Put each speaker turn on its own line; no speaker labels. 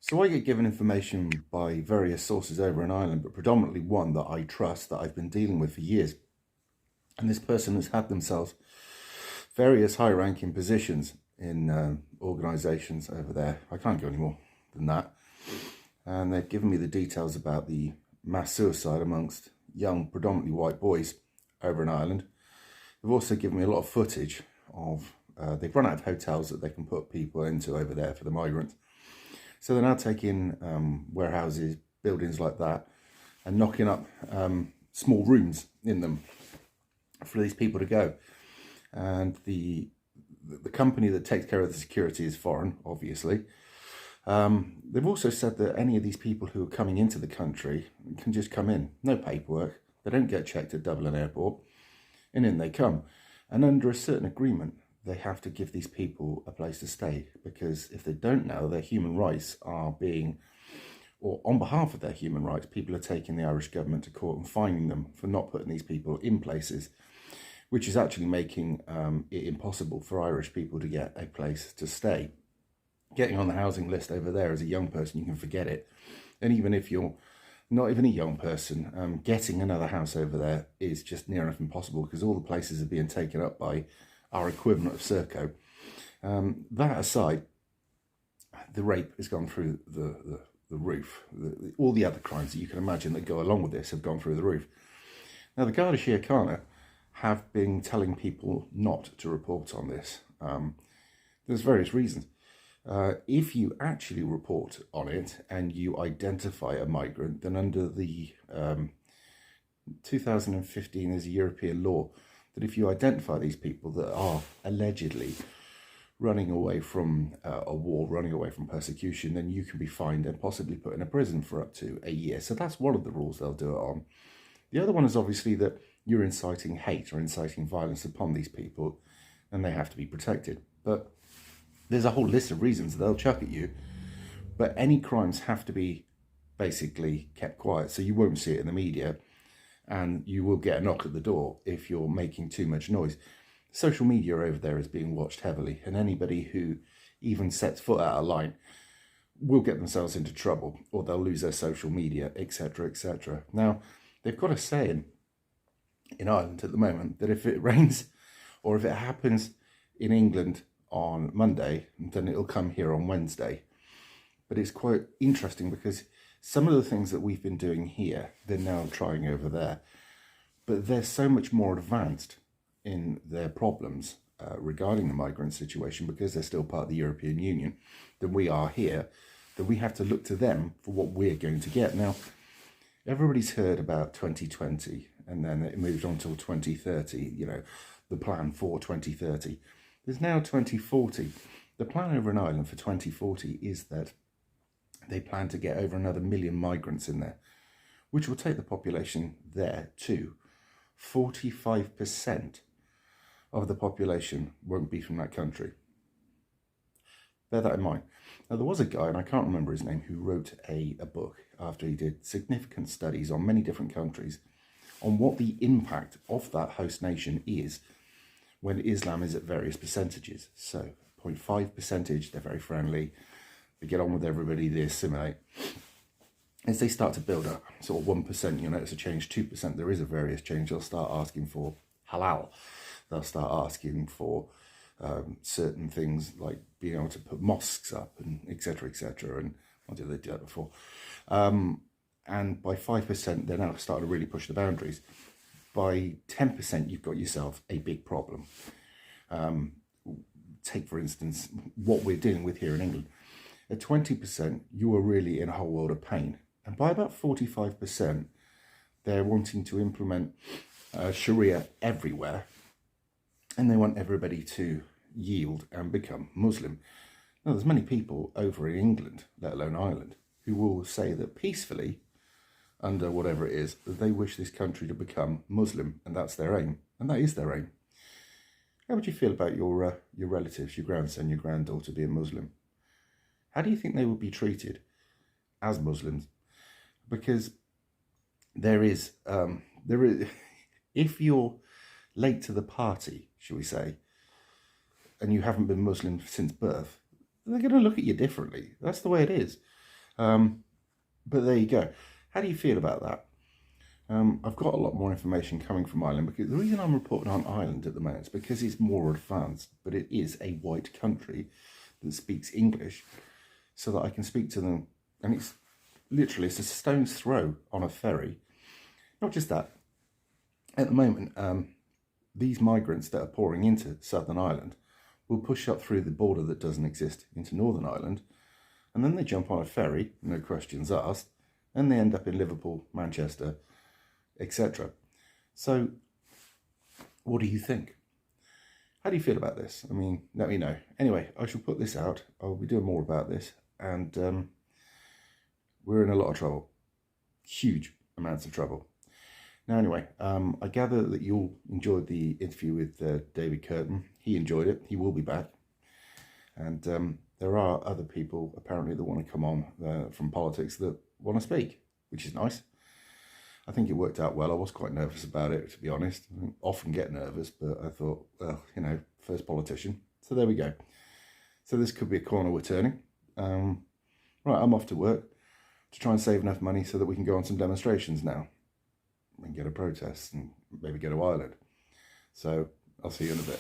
So I get given information by various sources over in Ireland, but predominantly one that I trust, that I've been dealing with for years. And this person has had themselves various high-ranking positions in organisations over there. I can't go any more than that. And they've given me the details about the mass suicide amongst young, predominantly white boys over in Ireland. They've also given me a lot of footage of, they've run out of hotels that they can put people into over there for the migrants. So they're now taking warehouses, buildings like that, and knocking up small rooms in them for these people to go. And the company that takes care of the security is foreign, obviously. They've also said that any of these people who are coming into the country can just come in, no paperwork. They don't get checked at Dublin Airport, and in they come. And under a certain agreement, they have to give these people a place to stay, because if they don't now, their human rights are being, or on behalf of their human rights, people are taking the Irish government to court and fining them for not putting these people in places, which is actually making it impossible for Irish people to get a place to stay. Getting on the housing list over there as a young person, you can forget it. And even if you're not even a young person, getting another house over there is just near enough impossible, because all the places are being taken up by our equivalent of Serco. That aside, the rape has gone through the roof. All the other crimes that you can imagine that go along with this have gone through the roof. Now, the Garda Síochána have been telling people not to report on this. There's various reasons. If you actually report on it and you identify a migrant, then under the 2015 there's a European law that if you identify these people that are allegedly running away from a war, running away from persecution, then you can be fined and possibly put in a prison for up to a year. So that's one of the rules they'll do it on. The other one is obviously that you're inciting hate or inciting violence upon these people, and they have to be protected. But there's a whole list of reasons they'll chuck at you, but any crimes have to be basically kept quiet, so you won't see it in the media, and you will get a knock at the door if you're making too much noise. Social media over there is being watched heavily, and anybody who even sets foot out of line will get themselves into trouble, or they'll lose their social media, etc., etc. Now, they've got a saying in Ireland at the moment that if it rains or if it happens in England on Monday, then it'll come here on Wednesday. But it's quite interesting because some of the things that we've been doing here, they're now trying over there. But they're so much more advanced in their problems regarding the migrant situation, because they're still part of the European Union, than we are here, that we have to look to them for what we're going to get. Now, everybody's heard about 2020, and then it moved on till 2030, you know, the plan for 2030. There's now 2040. The plan over in Ireland for 2040 is that they plan to get over another 1 million migrants in there, which will take the population there to 45% of the population won't be from that country. Bear that in mind. Now, there was a guy, and I can't remember his name, who wrote a book after he did significant studies on many different countries on what the impact of that host nation is when Islam is at various percentages. So 0.5 percentage, they're very friendly, they get on with everybody, they assimilate. As they start to build up, sort of 1%, you'll notice a change, 2%, there is a various change. They'll start asking for halal. They'll start asking for certain things like being able to put mosques up, and etc., etc. And I did they do that before? And by 5%, they're now starting to really push the boundaries. By 10%, you've got yourself a big problem. Take, for instance, what we're dealing with here in England. At 20%, you are really in a whole world of pain. And by about 45%, they're wanting to implement Sharia everywhere. And they want everybody to yield and become Muslim. Now, there's many people over in England, let alone Ireland, who will say that peacefully, under whatever it is, that they wish this country to become Muslim, and that's their aim, and that is their aim. How would you feel about your relatives, your grandson, your granddaughter being Muslim? How do you think they would be treated as Muslims? Because there is, if you're late to the party, shall we say, and you haven't been Muslim since birth, they're going to look at you differently. That's the way it is. But there you go. How do you feel about that? I've got a lot more information coming from Ireland, because the reason I'm reporting on Ireland at the moment is because it's more advanced, but it is a white country that speaks English, so that I can speak to them. And it's literally, it's a stone's throw on a ferry. Not just that, at the moment, these migrants that are pouring into Southern Ireland will push up through the border that doesn't exist into Northern Ireland, and then they jump on a ferry, no questions asked, and they end up in Liverpool, Manchester, etc. So, what do you think? How do you feel about this? I mean, let me know. Anyway, I shall put this out. I'll be doing more about this, and we're in a lot of trouble. Huge amounts of trouble. Now, anyway, I gather that you all enjoyed the interview with David Curtin. He enjoyed it. He will be back. And there are other people, apparently, that want to come on from politics that want to speak, which is nice. I think it worked out well. I was quite nervous about it, to be honest. I often get nervous, but I thought, well, you know, first politician. So there we go. So this could be a corner we're turning. Right, I'm off to work to try and save enough money so that we can go on some demonstrations now and get a protest and maybe go to Ireland. So I'll see you in a bit.